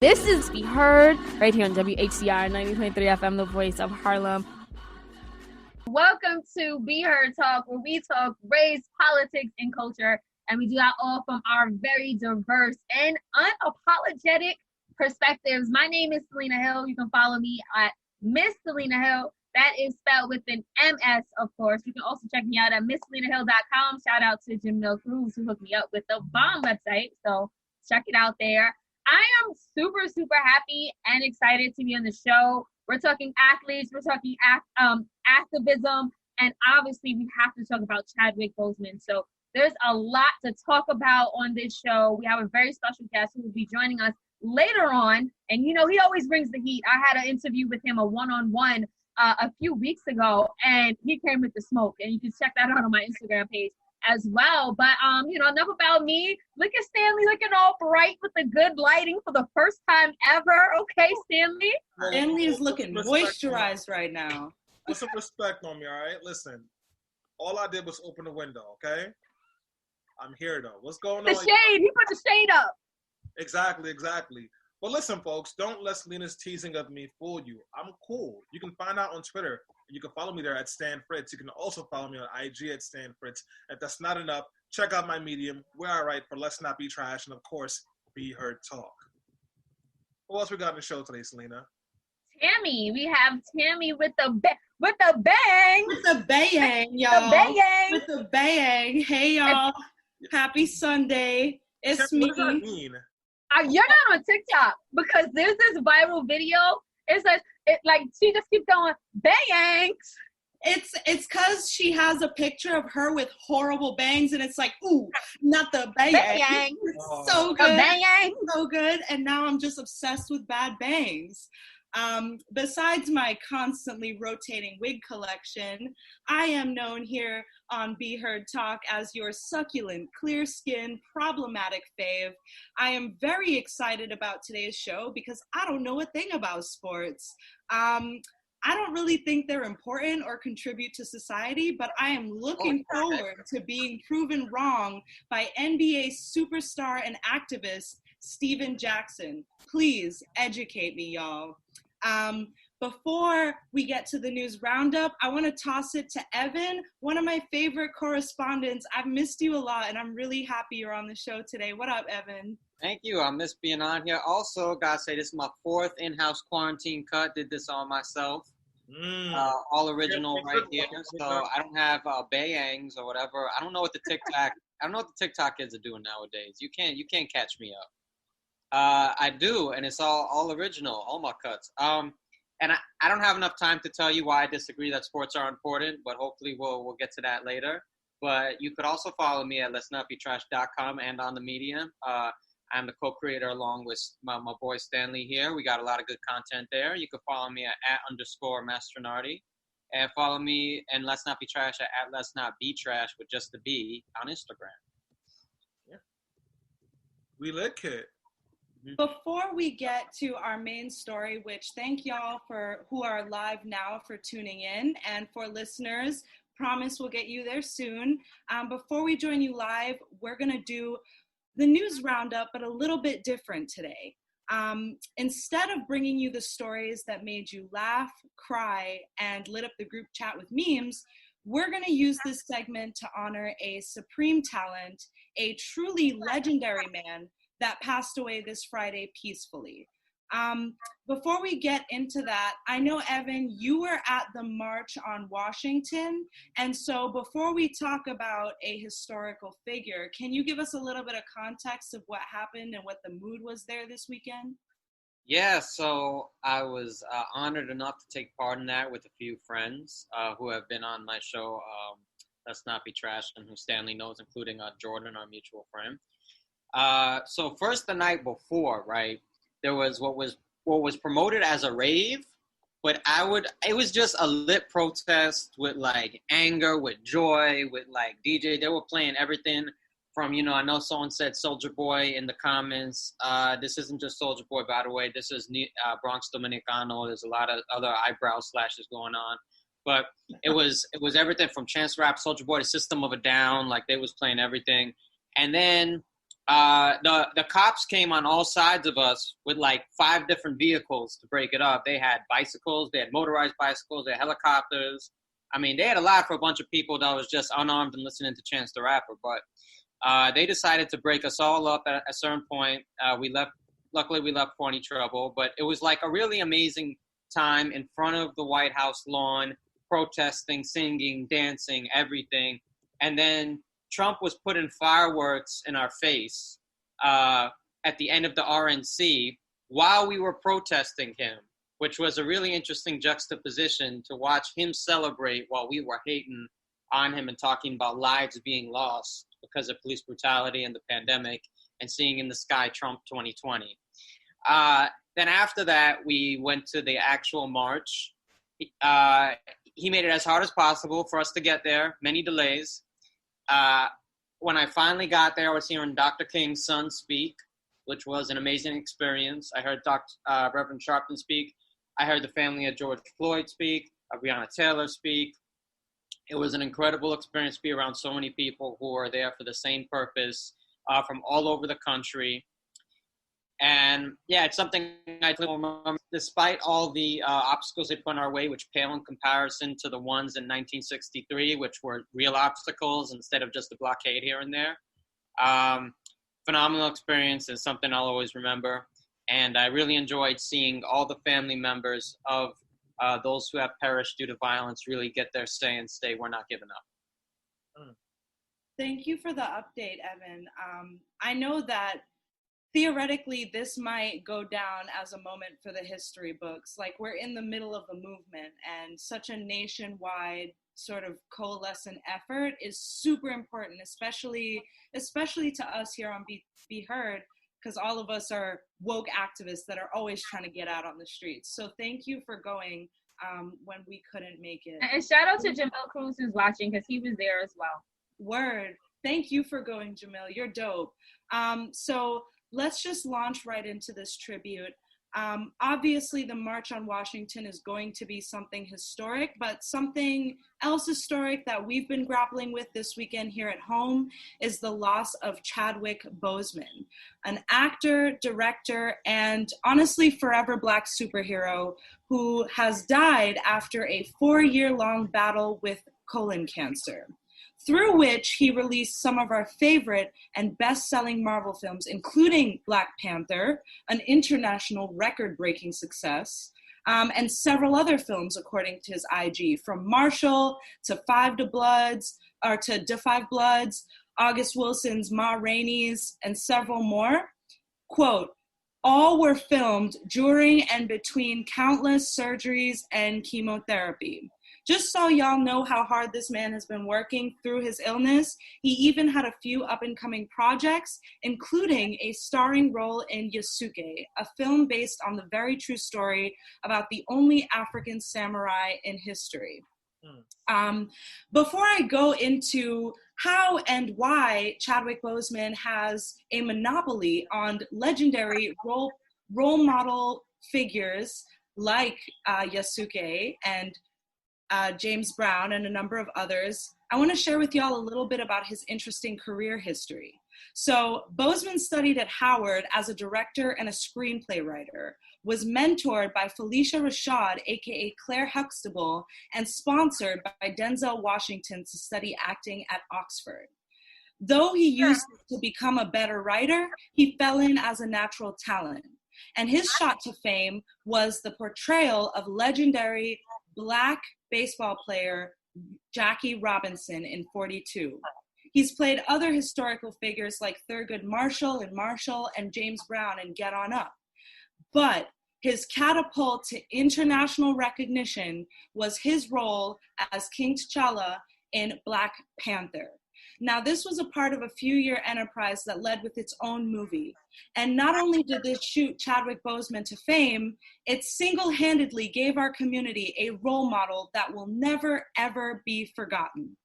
This is Be Heard right here on WHCR 90.3 FM, the voice of Harlem. Welcome to Be Heard Talk, where we talk race, politics, and culture, and we do that all from our very diverse and unapologetic perspectives. My name is Selena Hill. You can follow me at Miss Selena Hill. That is spelled with an MS, of course. You can also check me out at MissSelenaHill.com. Shout out to Jamil Cruz, who hooked me up with the bomb website. So check it out there. I am super, super happy and excited to be on the show. We're talking athletes, we're talking activism, and obviously we have to talk about Chadwick Boseman. So there's a lot to talk about on this show. We have a very special guest who will be joining us later on. And, you know, he always brings the heat. I had an interview with him, a one-on-one, a few weeks ago, and he came with the smoke. And you can check that out on my Instagram page as well. But enough about me. Look at Stanley looking all bright with the good lighting for the first time ever. Okay, Stanley. Stanley is looking moisturized right now. Put some respect on me, all right? Listen, all I did was open the window, okay? I'm here though. What's going on? The shade. He put the shade up. Exactly. But listen, folks, don't let Selena's teasing of me fool you. I'm cool. You can find out on Twitter. You can follow me there at Stan Fritz. You can also follow me on IG at Stan Fritz. If that's not enough, check out my Medium, where I write for Let's Not Be Trash, and of course, Be Heard Talk. What else we got in the show today, Selena? Tammy. We have Tammy with the bang. With the bang, y'all. The bang. With the bang. Hey, y'all. Happy Sunday. It's Tammy, me. what does that mean? You're not on TikTok because there's this viral video. It says she just keeps going bangs. It's because she has a picture of her with horrible bangs, and it's like, ooh, not the bang. Bang. So good. Bang. So good. And now I'm just obsessed with bad bangs. Besides my constantly rotating wig collection, I am known here on Be Heard Talk as your succulent, clear-skinned, problematic fave. I am very excited about today's show because I don't know a thing about sports. I don't really think they're important or contribute to society, but I am looking forward to being proven wrong by NBA superstar and activist Steven Jackson. Please educate me, y'all. Before we get to the news roundup, I want to toss it to Evan, one of my favorite correspondents. I've missed you a lot, and I'm really happy you're on the show today. What up, Evan? Thank you. I miss being on here. Also, gotta say, this is my 4th in-house quarantine cut. Did this all myself. All original right here. So I don't have bayangs or whatever. I don't know what the TikTok kids are doing nowadays. You can't catch me up. I do, and it's all original, all my cuts. And I don't have enough time to tell you why I disagree that sports are important, but hopefully we'll get to that later. But you could also follow me at letsnotbetrash.com and on the Medium. I'm the co-creator along with my boy Stanley here. We got a lot of good content there. You can follow me at @_Mastronardi. And follow me and Let's Not Be Trash at Let's Not Be Trash with just the B on Instagram. Yeah. We lit, kid. Before we get to our main story, which thank y'all who are live now for tuning in, and for listeners, promise we'll get you there soon. Before we join you live, we're going to do the news roundup, but a little bit different today. Instead of bringing you the stories that made you laugh, cry, and lit up the group chat with memes, we're going to use this segment to honor a supreme talent, a truly legendary man that passed away this Friday peacefully. Before we get into that, I know, Evan, you were at the March on Washington. And so before we talk about a historical figure, can you give us a little bit of context of what happened and what the mood was there this weekend? Yeah, so I was honored enough to take part in that with a few friends who have been on my show, Let's Not Be Trash, and who Stanley knows, including Jordan, our mutual friend. So first, the night before, right, there was what was promoted as a rave, but it was just a lit protest with like anger, with joy, with like DJ. They were playing everything from, I know someone said Soulja Boy in the comments. This isn't just Soulja Boy, by the way. This is Bronx Dominicano. There's a lot of other eyebrow slashes going on. But it was everything from Chance Rap, Soulja Boy, to System of a Down. Like, they was playing everything. And then The cops came on all sides of us with like 5 different vehicles to break it up. They had bicycles, they had motorized bicycles, they had helicopters. I mean, they had a lot for a bunch of people that was just unarmed and listening to Chance the Rapper. But they decided to break us all up at a certain point. We left. Luckily, we left for any trouble. But it was like a really amazing time in front of the White House lawn, protesting, singing, dancing, everything. And then Trump was putting fireworks in our face at the end of the RNC while we were protesting him, which was a really interesting juxtaposition to watch him celebrate while we were hating on him and talking about lives being lost because of police brutality and the pandemic, and seeing in the sky Trump 2020. Then after that, we went to the actual march. He made it as hard as possible for us to get there, many delays. When I finally got there, I was hearing Dr. King's son speak, which was an amazing experience. I heard Reverend Sharpton speak. I heard the family of George Floyd speak, Breonna Taylor speak. It was an incredible experience to be around so many people who are there for the same purpose from all over the country. And yeah, it's something I remember, despite all the obstacles they put in our way, which pale in comparison to the ones in 1963, which were real obstacles instead of just a blockade here and there. Phenomenal experience is something I'll always remember. And I really enjoyed seeing all the family members of those who have perished due to violence really get their say and say, we're not giving up. Thank you for the update, Evan. I know that theoretically, this might go down as a moment for the history books. Like, we're in the middle of a movement, and such a nationwide sort of coalescent effort is super important, especially to us here on Be Heard, because all of us are woke activists that are always trying to get out on the streets. So thank you for going when we couldn't make it. And shout out to Jamil Cruz who's watching, because he was there as well. Word. Thank you for going, Jamil. You're dope. So let's just launch right into this tribute. Obviously, the March on Washington is going to be something historic, but something else historic that we've been grappling with this weekend here at home is the loss of Chadwick Boseman, an actor, director, and honestly forever Black superhero who has died after a 4-year-long battle with colon cancer, through which he released some of our favorite and best-selling Marvel films, including Black Panther, an international record-breaking success, and several other films, according to his IG, from Marshall to Da 5 Bloods, August Wilson's Ma Rainey's, and several more. Quote, all were filmed during and between countless surgeries and chemotherapy. Just so y'all know how hard this man has been working through his illness, he even had a few up-and-coming projects, including a starring role in Yasuke, a film based on the very true story about the only African samurai in history. Before I go into how and why Chadwick Boseman has a monopoly on legendary role model figures like Yasuke and James Brown and a number of others, I want to share with y'all a little bit about his interesting career history. So Boseman studied at Howard as a director and a screenplay writer, was mentored by Felicia Rashad, aka Claire Huxtable, and sponsored by Denzel Washington to study acting at Oxford. Though he used to become a better writer, he fell in as a natural talent. And his shot to fame was the portrayal of legendary Black baseball player Jackie Robinson in 42. He's played other historical figures like Thurgood Marshall in Marshall and James Brown in Get On Up. But his catapult to international recognition was his role as King T'Challa in Black Panther. Now, this was a part of a few-year enterprise that led with its own movie. And not only did this shoot Chadwick Boseman to fame, it single-handedly gave our community a role model that will never, ever be forgotten.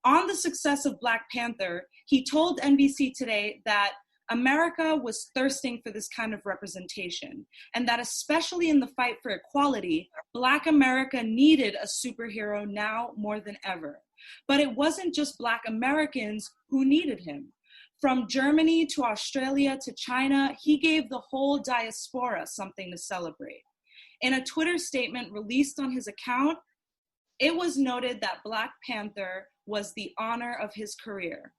On the success of Black Panther, he told NBC Today that America was thirsting for this kind of representation, and that especially in the fight for equality, Black America needed a superhero now more than ever. But it wasn't just Black Americans who needed him. From Germany to Australia to China, he gave the whole diaspora something to celebrate. In a Twitter statement released on his account, it was noted that Black Panther was the honor of his career.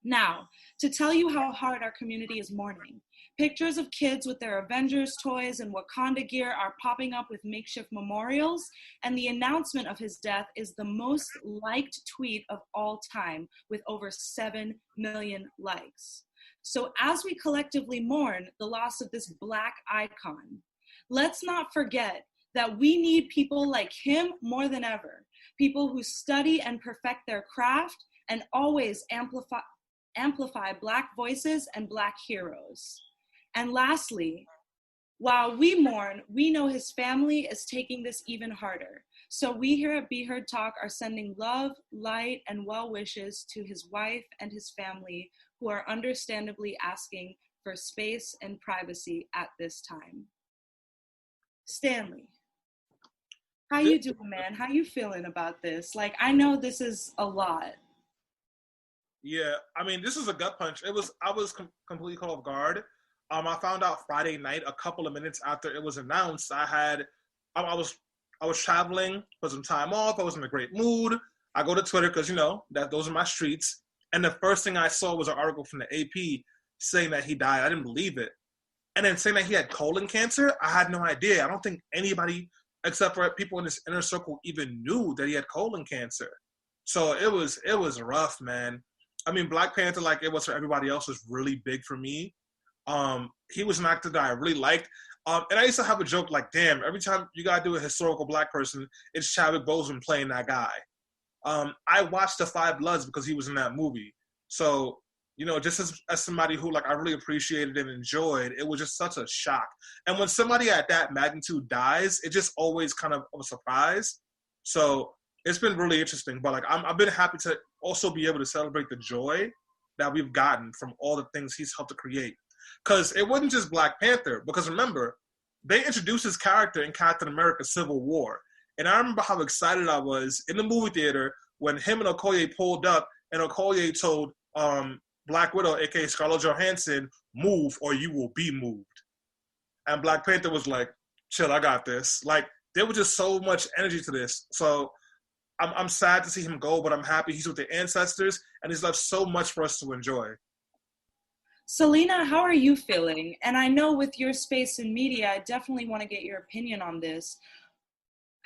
Now, to tell you how hard our community is mourning, pictures of kids with their Avengers toys and Wakanda gear are popping up with makeshift memorials, and the announcement of his death is the most liked tweet of all time with over 7 million likes. So as we collectively mourn the loss of this Black icon, let's not forget that we need people like him more than ever, people who study and perfect their craft and always amplify Black voices and Black heroes. And lastly, while we mourn, we know his family is taking this even harder. So we here at Be Heard Talk are sending love, light, and well wishes to his wife and his family, who are understandably asking for space and privacy at this time. Stanley, how you doing, man? How you feeling about this? Like, I know this is a lot. Yeah, I mean, this is a gut punch. I was completely caught off guard. I found out Friday night, a couple of minutes after it was announced. I was traveling for some time off. I was in a great mood. I go to Twitter because, you know, that those are my streets. And the first thing I saw was an article from the AP saying that he died. I didn't believe it. And then saying that he had colon cancer, I had no idea. I don't think anybody, except for people in this inner circle, even knew that he had colon cancer. So it was rough, man. I mean, Black Panther, like it was for everybody else, was really big for me. He was an actor that I really liked. And I used to have a joke like, damn, every time you gotta do a historical Black person, it's Chadwick Boseman playing that guy. I watched The Five Bloods because he was in that movie. So, you know, just as somebody who like I really appreciated and enjoyed, it was just such a shock. And when somebody at that magnitude dies, it just always kind of a surprise. So it's been really interesting. But like I've been happy to also be able to celebrate the joy that we've gotten from all the things he's helped to create. Because it wasn't just Black Panther. Because remember, they introduced his character in Captain America Civil War. And I remember how excited I was in the movie theater when him and Okoye pulled up and Okoye told Black Widow, aka Scarlett Johansson, move or you will be moved. And Black Panther was like, chill, I got this. Like, there was just so much energy to this. So I'm sad to see him go, but I'm happy he's with the ancestors and he's left so much for us to enjoy. Selena, how are you feeling? And I know with your space in media, I definitely want to get your opinion on this.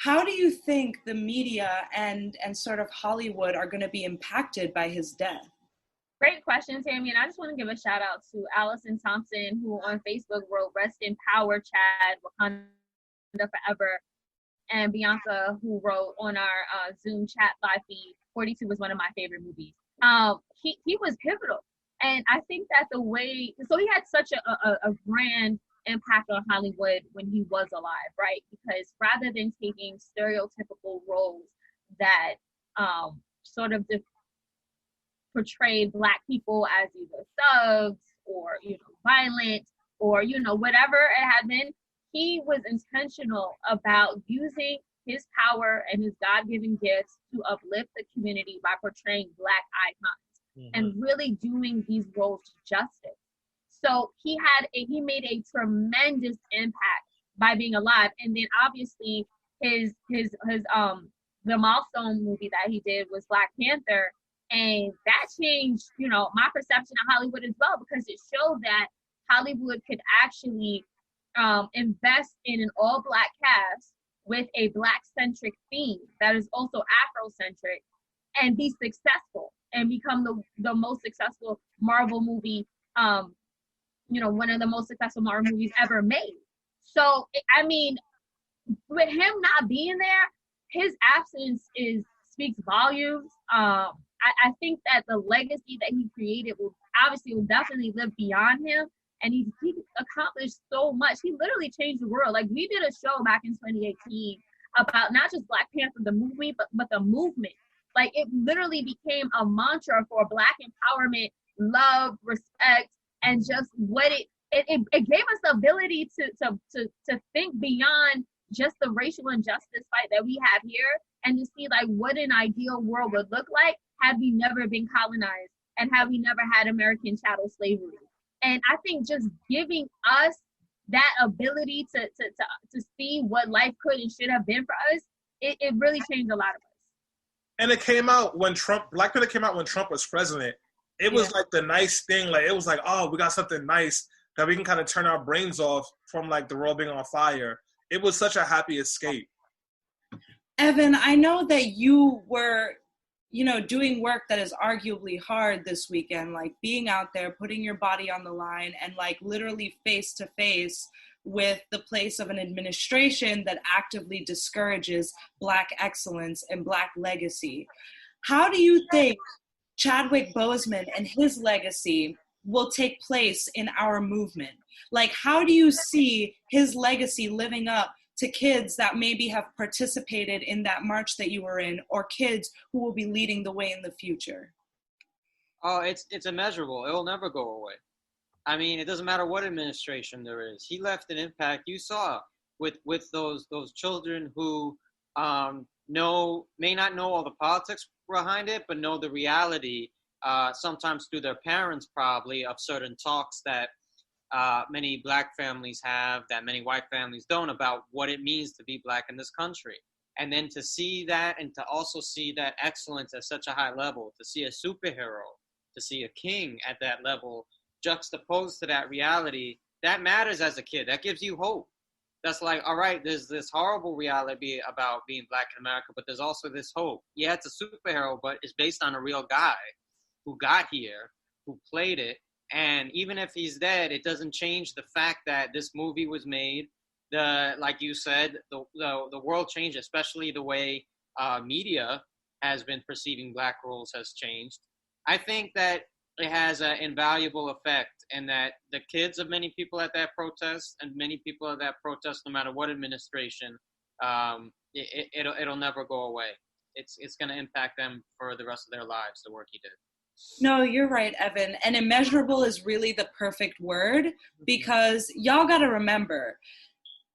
How do you think the media and sort of Hollywood are going to be impacted by his death? Great question, Tammy. And I just want to give a shout out to Allison Thompson, who on Facebook wrote "Rest in Power, Chad, Wakanda Forever," and Bianca, who wrote on our Zoom chat live feed, 42 was one of my favorite movies. He was pivotal. And I think that so he had such a grand impact on Hollywood when he was alive, right? Because rather than taking stereotypical roles that sort of portray Black people as either thugs or, you know, violent or, you know, whatever it had been, he was intentional about using his power and his God-given gifts to uplift the community by portraying Black icons and really doing these roles justice. So he made a tremendous impact by being alive. And then obviously the milestone movie that he did was Black Panther. And that changed, you know, my perception of Hollywood as well, because it showed that Hollywood could actually invest in an all-Black cast with a Black-centric theme that is also Afro-centric and be successful and become the most successful Marvel movie, you know, one of the most successful Marvel movies ever made. So, I mean, with him not being there, his absence speaks volumes. I think that the legacy that he created will definitely live beyond him. And he accomplished so much. He literally changed the world. Like, we did a show back in 2018 about not just Black Panther, the movie, but the movement. Like, it literally became a mantra for Black empowerment, love, respect, and just what it gave us the ability to think beyond just the racial injustice fight that we have here, and to see like what an ideal world would look like had we never been colonized and how we never had American chattel slavery. And I think just giving us that ability to see what life could and should have been for us, it really changed a lot of us. And it came out when Black Panther came out when Trump was president. It was like the nice thing. Like, it was like, oh, we got something nice that we can kind of turn our brains off from like the world being on fire. It was such a happy escape. Evan, I know that you were, doing work that is arguably hard this weekend, like being out there, putting your body on the line, and like literally face to face with the place of an administration that actively discourages Black excellence and Black legacy. How do you think Chadwick Boseman and his legacy will take place in our movement? Like, how do you see his legacy living up to kids that maybe have participated in that march that you were in, or kids who will be leading the way in the future? Oh, it's immeasurable. It'll never go away. I mean, it doesn't matter what administration there is. He left an impact. You saw with those children who may not know all the politics behind it, but know the reality, sometimes through their parents probably, of certain talks that many Black families have, that many white families don't, about what it means to be Black in this country. And then to see that, and to also see that excellence at such a high level, to see a superhero, to see a king at that level, juxtaposed to that reality, that matters as a kid. That gives you hope. That's like, all right, there's this horrible reality about being Black in America, but there's also this hope. Yeah, it's a superhero, but it's based on a real guy who got here, who played it. And even if he's dead, it doesn't change the fact that this movie was made. Like you said, the world changed, especially the way media has been perceiving Black roles has changed. I think that it has an invaluable effect, and that the kids of many people at that protest, and many people at that protest, no matter what administration, it'll never go away. It's going to impact them for the rest of their lives, the work he did. No, you're right, Evan. And immeasurable is really the perfect word, because y'all got to remember,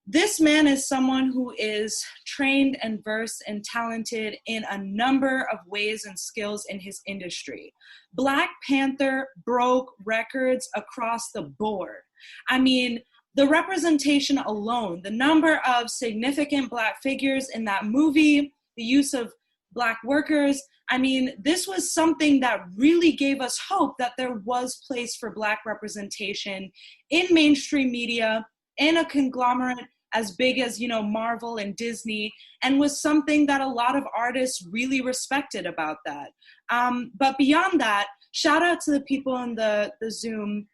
this man is someone who is trained and versed and talented in a number of ways and skills in his industry. Black Panther broke records across the board. I mean, the representation alone, the number of significant Black figures in that movie, the use of Black workers, I mean, this was something that really gave us hope that there was place for Black representation in mainstream media, in a conglomerate as big as, Marvel and Disney, and was something that a lot of artists really respected about that. But beyond that, shout out to the people in the Zoom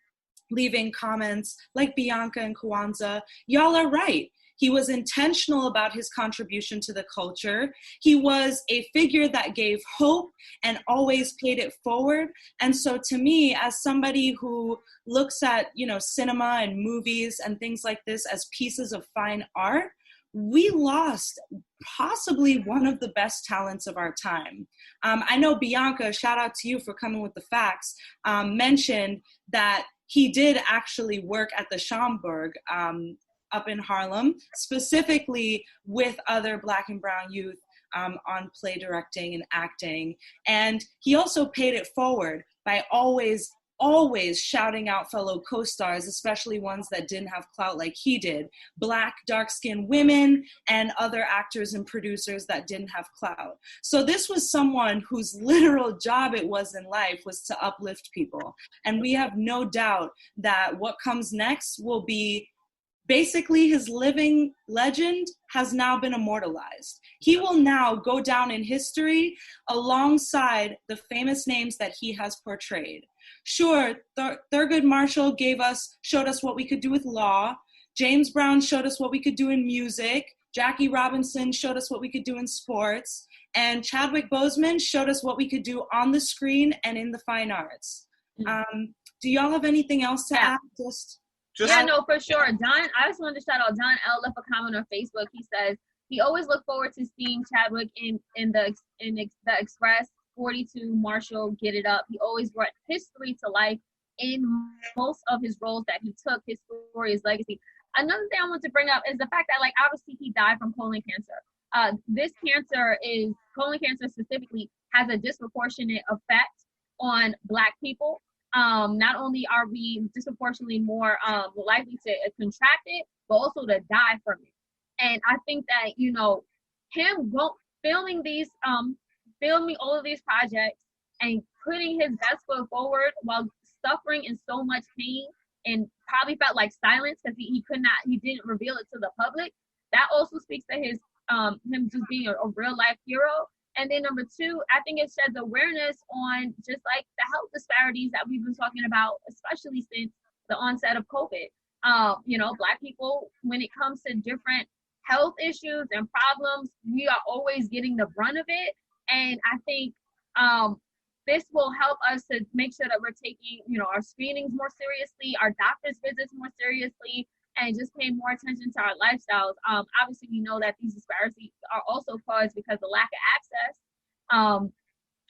leaving comments, like Bianca and Kwanzaa. Y'all are right. He was intentional about his contribution to the culture. He was a figure that gave hope and always paid it forward. And so to me, as somebody who looks at, cinema and movies and things like this as pieces of fine art, we lost possibly one of the best talents of our time. I know Bianca, shout out to you for coming with the facts, mentioned that he did actually work at the Schomburg up in Harlem, specifically with other Black and brown youth on play directing and acting. And he also paid it forward by always shouting out fellow co-stars, especially ones that didn't have clout like he did, Black, dark-skinned women, and other actors and producers that didn't have clout. So this was someone whose literal job it was in life was to uplift people. And we have no doubt that what comes next will be basically his living legend has now been immortalized. He will now go down in history alongside the famous names that he has portrayed. Sure, Thurgood Marshall showed us what we could do with law. James Brown showed us what we could do in music. Jackie Robinson showed us what we could do in sports. And Chadwick Boseman showed us what we could do on the screen and in the fine arts. Do y'all have anything else to add? No, for sure. I just wanted to shout out Don L. left a comment on Facebook. He says he always looked forward to seeing Chadwick in the Express 42 Marshall Get It Up. He always brought history to life in most of his roles that he took. His story, his legacy. Another thing I want to bring up is the fact that, obviously he died from colon cancer. Colon cancer specifically has a disproportionate effect on Black people. Not only are we disproportionately more likely to contract it, but also to die from it. And I think that, you know, him filming filming all of these projects and putting his best foot forward while suffering in so much pain and probably felt like silence because he didn't reveal it to the public. That also speaks to his him just being a real life hero. And then number two, I think it sheds awareness on just like the health disparities that we've been talking about, especially since the onset of COVID. You know, Black people, when it comes to different health issues and problems, we are always getting the brunt of it. And I think this will help us to make sure that we're taking, you know, our screenings more seriously, our doctor's visits more seriously, and just paying more attention to our lifestyles. Obviously, we know that these disparities are also caused because of lack of access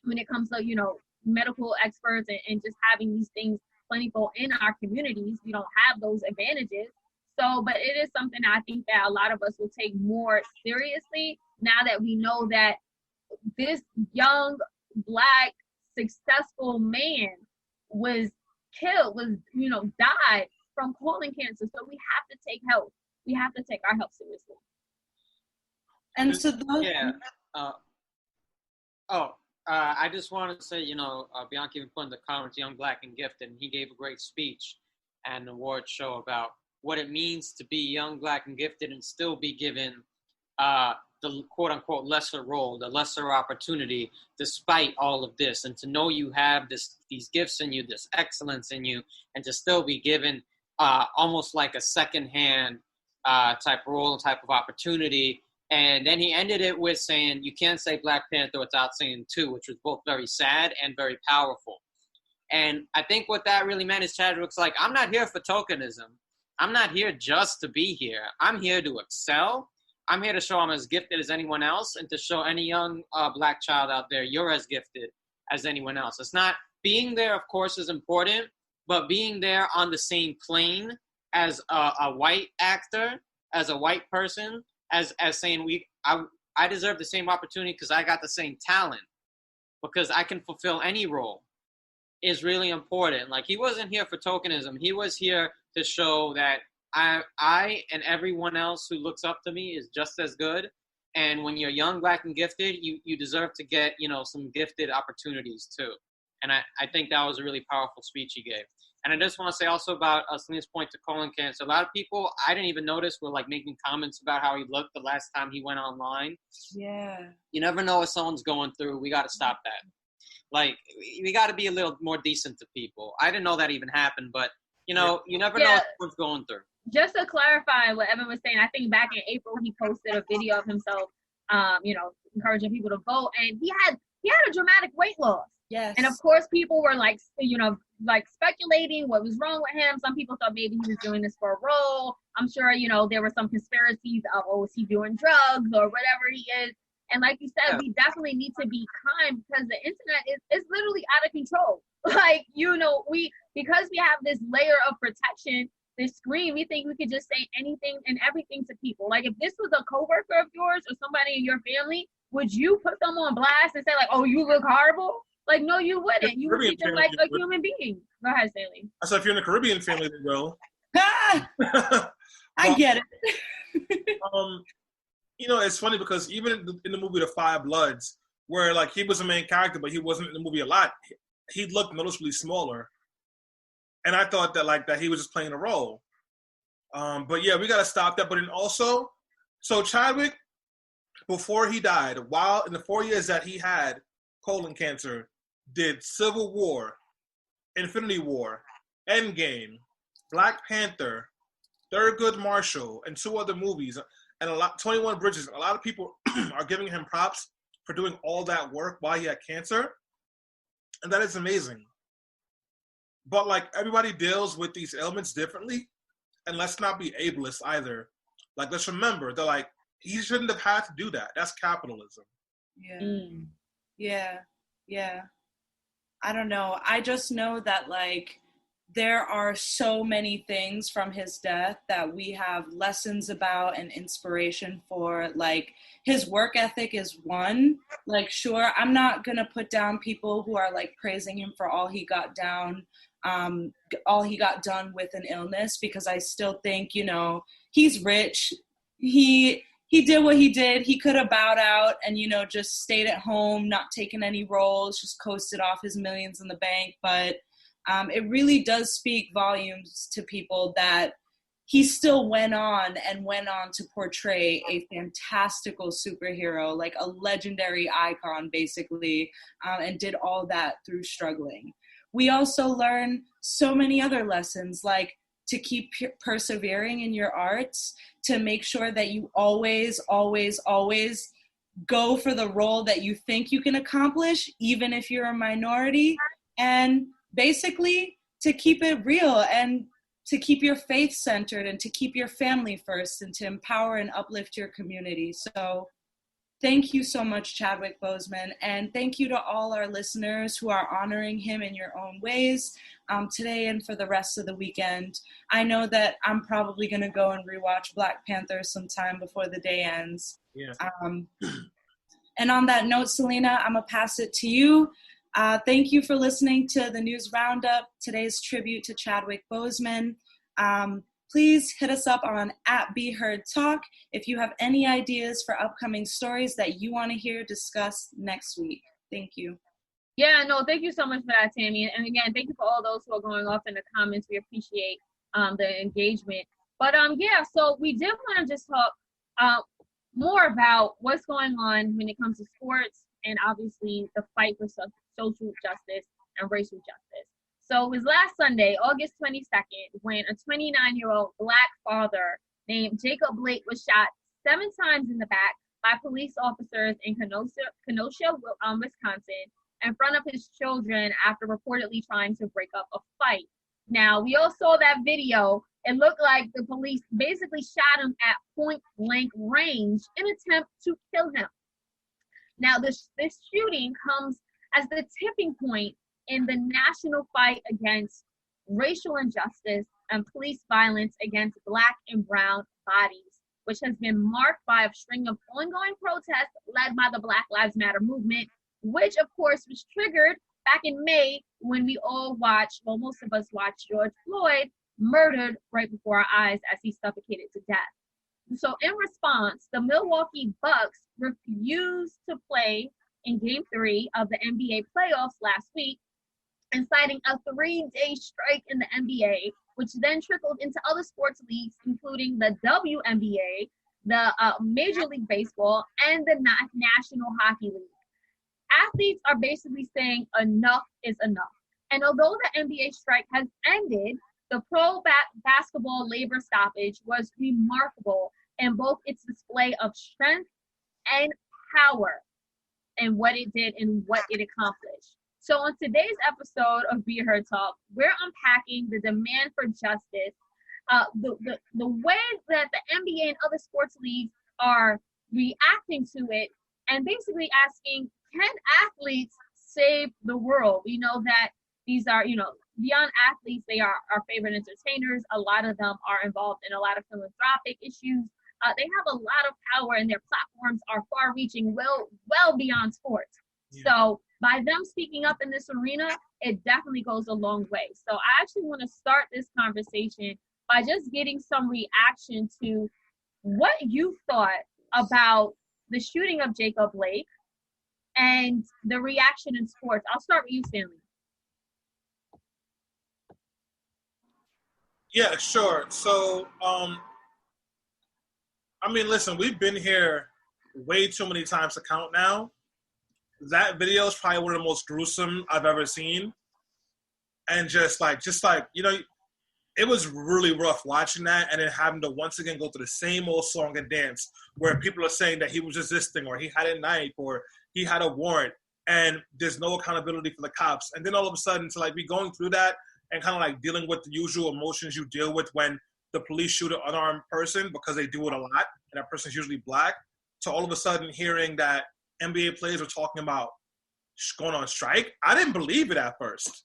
when it comes to, you know, medical experts and just having these things plentiful in our communities. We don't have those advantages. So, but it is something I think that a lot of us will take more seriously now that we know that this young, Black, successful man was killed, you know, died from colon cancer. So we have to take health. We have to take our health seriously. And so those... Yeah. I just wanted to say, you know, Bianca even put in the comments, Young, Black, and Gifted, and he gave a great speech and award show about what it means to be young, Black, and gifted and still be given the quote-unquote lesser role, the lesser opportunity, despite all of this, and to know you have these gifts in you, this excellence in you, and to still be given almost like a second-hand type role, type of opportunity. And then he ended it with saying, you can't say Black Panther without saying two, which was both very sad and very powerful. And I think what that really meant is Chadwick's like, I'm not here for tokenism. I'm not here just to be here. I'm here to excel. I'm here to show I'm as gifted as anyone else and to show any young Black child out there, you're as gifted as anyone else. It's not being there, of course, is important, but being there on the same plane as a white actor, as a white person, as saying I deserve the same opportunity because I got the same talent, because I can fulfill any role, is really important. Like, he wasn't here for tokenism. He was here to show that I and everyone else who looks up to me is just as good. And when you're young, Black, and gifted, you deserve to get, you know, some gifted opportunities too. And I think that was a really powerful speech he gave. And I just want to say also about Selena's point to colon cancer. A lot of people I didn't even notice were like making comments about how he looked the last time he went online. Yeah. You never know what someone's going through. We got to stop that. Like, we got to be a little more decent to people. I didn't know that even happened, but, you know, you never know what someone's going through. Just to clarify what Evan was saying, I think back in April he posted a video of himself, you know, encouraging people to vote, and he had a dramatic weight loss. Yes. And of course, people were like, you know, like speculating what was wrong with him. Some people thought maybe he was doing this for a role. I'm sure, you know, there were some conspiracies of, oh, is he doing drugs or whatever he is. And like you said, we definitely need to be kind because the internet is literally out of control. Like, you know, because we have this layer of protection, this screen, we think we could just say anything and everything to people. Like, if this was a coworker of yours or somebody in your family, would you put them on blast and say like, oh, you look horrible? Like, no, you wouldn't. You would treat them like a human being. Go ahead, Stanley. I said, if you're in a Caribbean family, they will. I get it. You know, it's funny because even in the movie The Five Bloods, where like he was a main character, but he wasn't in the movie a lot, he looked noticeably smaller. And I thought that he was just playing a role. But yeah, we got to stop that. But then also, so Chadwick, before he died, while in the 4 years that he had colon cancer, did Civil War, Infinity War, Endgame, Black Panther, Thurgood Marshall, and 2 other movies, and 21 Bridges. A lot of people are giving him props for doing all that work while he had cancer, and that is amazing. But like, everybody deals with these ailments differently, and let's not be ableist either. Like, let's remember that like he shouldn't have had to do that. That's capitalism. Yeah. Yeah. I don't know. I just know that like there are so many things from his death that we have lessons about and inspiration for. Like, his work ethic is one. Like, sure, I'm not gonna put down people who are like praising him for all he got done with an illness, because I still think, you know, he's rich. He did what he did. He could have bowed out and, you know, just stayed at home, not taken any roles, just coasted off his millions in the bank. But it really does speak volumes to people that he still went on to portray a fantastical superhero, like a legendary icon, basically, and did all that through struggling. We also learn so many other lessons, like to keep persevering in your arts, to make sure that you always, always, always go for the role that you think you can accomplish, even if you're a minority, and basically to keep it real and to keep your faith centered and to keep your family first and to empower and uplift your community. So thank you so much, Chadwick Boseman, and thank you to all our listeners who are honoring him in your own ways today and for the rest of the weekend. I know that I'm probably going to go and rewatch Black Panther sometime before the day ends. Yeah. And on that note, Selena, I'm going to pass it to you. Thank you for listening to the News Roundup, today's tribute to Chadwick Boseman. Please hit us up on @BeHeardTalk if you have any ideas for upcoming stories that you want to hear discussed next week. Thank you. Yeah, no, thank you so much for that, Tammy. And again, thank you for all those who are going off in the comments. We appreciate the engagement. But yeah, so we did want to just talk more about what's going on when it comes to sports and obviously the fight for social justice and racial justice. So it was last Sunday, August 22nd, when a 29-year-old Black father named Jacob Blake was shot 7 times in the back by police officers in Kenosha, Wisconsin, in front of his children after reportedly trying to break up a fight. Now, we all saw that video. It looked like the police basically shot him at point-blank range in an attempt to kill him. Now, this shooting comes as the tipping point in the national fight against racial injustice and police violence against Black and brown bodies, which has been marked by a string of ongoing protests led by the Black Lives Matter movement, which of course was triggered back in May when we all watched, well, most of us watched George Floyd murdered right before our eyes as he suffocated to death. So in response, the Milwaukee Bucks refused to play in Game 3 of the NBA playoffs last week, inciting a 3-day strike in the NBA, which then trickled into other sports leagues, including the WNBA, the Major League Baseball, and the National Hockey League. Athletes are basically saying enough is enough. And although the NBA strike has ended, the pro basketball labor stoppage was remarkable in both its display of strength and power and what it did and what it accomplished. So on today's episode of Be Heard Talk, we're unpacking the demand for justice, the way that the NBA and other sports leagues are reacting to it, and basically asking, can athletes save the world? We know that these are, beyond athletes, they are our favorite entertainers. A lot of them are involved in a lot of philanthropic issues. They have a lot of power and their platforms are far-reaching, well beyond sports. Yeah. So by them speaking up in this arena, it definitely goes a long way. So I actually want to start this conversation by just getting some reaction to what you thought about the shooting of Jacob Blake and the reaction in sports. I'll start with you, Stanley. Yeah, sure. So, listen, we've been here way too many times to count now. That video is probably one of the most gruesome I've ever seen. And just like, it was really rough watching that and then having to once again go through the same old song and dance where people are saying that he was resisting or he had a knife or he had a warrant and there's no accountability for the cops. And then all of a sudden to like be going through that and kind of like dealing with the usual emotions you deal with when the police shoot an unarmed person because they do it a lot and that person's usually Black, to all of a sudden hearing that NBA players were talking about going on strike. I didn't believe it at first.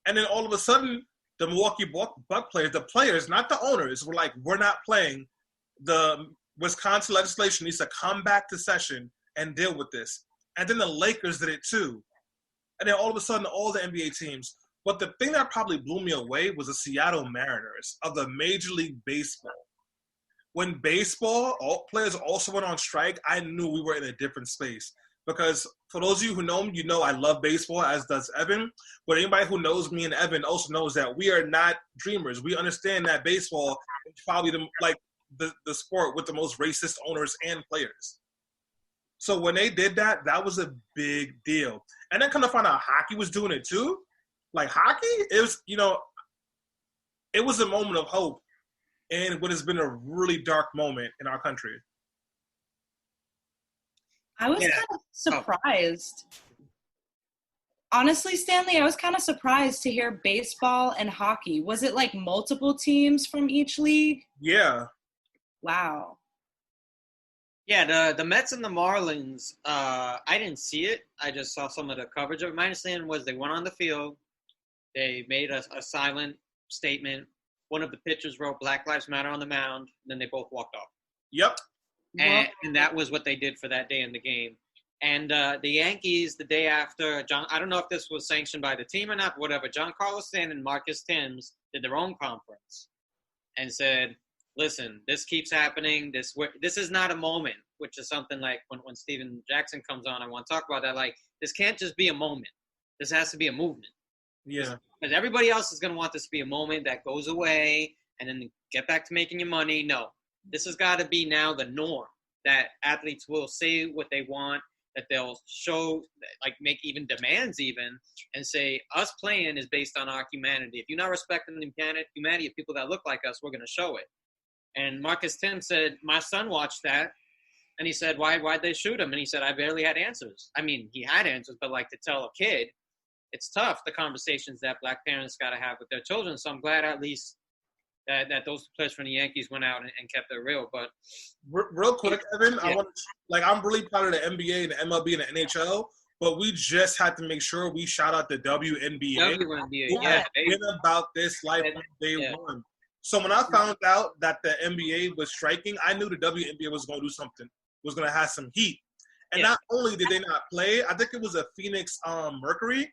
And then all of a sudden, the Milwaukee Buck players, the players, not the owners, were like, we're not playing. The Wisconsin legislation needs to come back to session and deal with this. And then the Lakers did it too. And then all of a sudden, all the NBA teams. But the thing that probably blew me away was the Seattle Mariners of the Major League Baseball. When baseball, all players also went on strike, I knew we were in a different space. Because for those of you who know me, you know I love baseball, as does Evan. But anybody who knows me and Evan also knows that we are not dreamers. We understand that baseball is probably the sport with the most racist owners and players. So when they did that, that was a big deal. And then come to find out hockey was doing it too. Like hockey, it was, it was a moment of hope in what has been a really dark moment in our country. I was kind of surprised. Honestly, Stanley, I was kind of surprised to hear baseball and hockey. Was it like multiple teams from each league? Yeah. Wow. Yeah, the Mets and the Marlins, I didn't see it. I just saw some of the coverage of it. My understanding was they went on the field. They made a silent statement. One of the pitchers wrote Black Lives Matter on the mound. And then they both walked off. Yep. And that was what they did for that day in the game. And the Yankees, the day after, I don't know if this was sanctioned by the team or not, but whatever, Giancarlo Stanton and Marcus Timms did their own conference and said, listen, this keeps happening. This is not a moment, which is something like when Steven Jackson comes on, I want to talk about that. Like, this can't just be a moment. This has to be a movement. Yeah. Because everybody else is going to want this to be a moment that goes away and then get back to making your money. No. This has got to be now the norm, that athletes will say what they want, that they'll show, like make even demands even, and say, us playing is based on our humanity. If you're not respecting the humanity of people that look like us, we're going to show it. And Marcus Tim said, my son watched that, and he said, why'd they shoot him? And he said, I barely had answers. I mean, he had answers, but like to tell a kid, it's tough, the conversations that Black parents got to have with their children. So I'm glad at least that those players from the Yankees went out and kept it real. But real quick, Evan, I'm really proud of the NBA and the MLB and the NHL, but we just had to make sure we shout out the WNBA. Yeah. Been about this life from day one. So when I found out that the NBA was striking, I knew the WNBA was going to do something, was going to have some heat. And not only did they not play, I think it was a Phoenix Mercury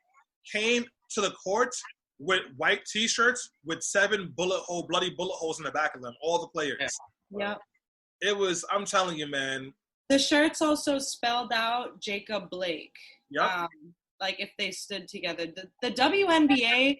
came to the court with white T-shirts with 7 bloody bullet holes in the back of them, all the players. Yep. It was, I'm telling you, man. The shirts also spelled out Jacob Blake. Yep. Like if they stood together. The WNBA,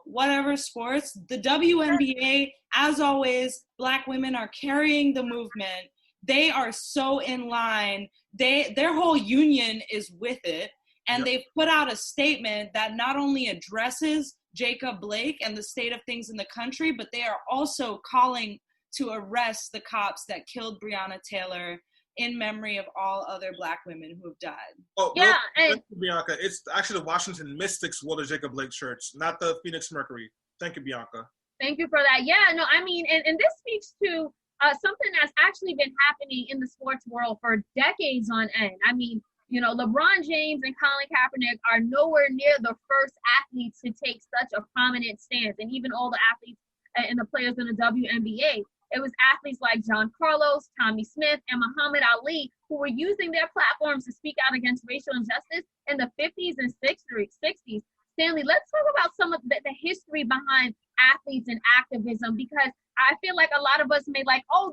whatever sports, the WNBA, as always, Black women are carrying the movement. They are so in line. Their whole union is with it. And they've put out a statement that not only addresses Jacob Blake and the state of things in the country, but they are also calling to arrest the cops that killed Breonna Taylor in memory of all other Black women who have died. Oh, yeah. Thank you, Bianca. It's actually the Washington Mystics wore the Jacob Blake shirts, not the Phoenix Mercury. Thank you, Bianca. Thank you for that. Yeah, no, I mean, and this speaks to something that's actually been happening in the sports world for decades on end. I mean, LeBron James and Colin Kaepernick are nowhere near the first athletes to take such a prominent stance, and even all the athletes and the players in the WNBA. It was athletes like John Carlos, Tommy Smith, and Muhammad Ali who were using their platforms to speak out against racial injustice in the 50s and 60s. Stanley, let's talk about some of the history behind athletes and activism, because I feel like a lot of us may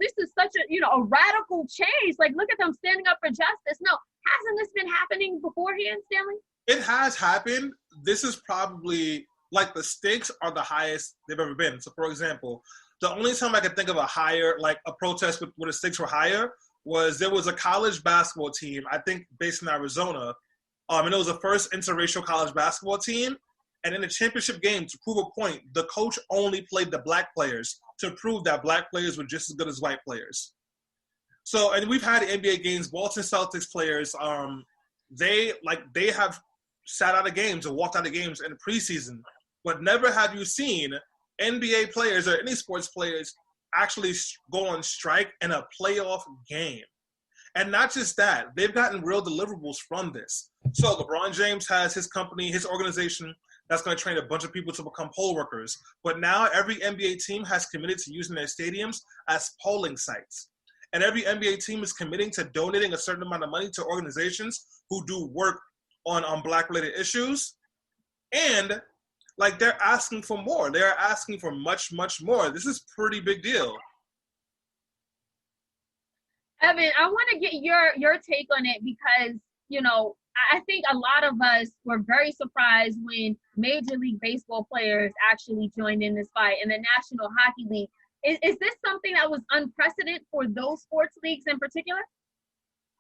this is such a radical change. Like, look at them standing up for justice. No, hasn't this been happening beforehand, Stanley? It has happened. This is probably, the stakes are the highest they've ever been. So, for example, the only time I could think of a protest where the stakes were higher was there was a college basketball team, I think based in Arizona, and it was the first interracial college basketball team. And in the championship game, to prove a point, the coach only played the Black players to prove that Black players were just as good as white players. So, and we've had NBA games, Boston Celtics players, they have sat out of games or walked out of games in the preseason, but never have you seen NBA players or any sports players actually go on strike in a playoff game. And not just that, they've gotten real deliverables from this. So LeBron James has his company, his organization, that's going to train a bunch of people to become poll workers. But now every NBA team has committed to using their stadiums as polling sites. And every NBA team is committing to donating a certain amount of money to organizations who do work on Black-related issues. And, like, they're asking for more. They're asking for much, much more. This is pretty big deal. Evan, I want to get your take on it because, you know, I think a lot of us were very surprised when Major League Baseball players actually joined in this fight, and the National Hockey League. Is this something that was unprecedented for those sports leagues in particular?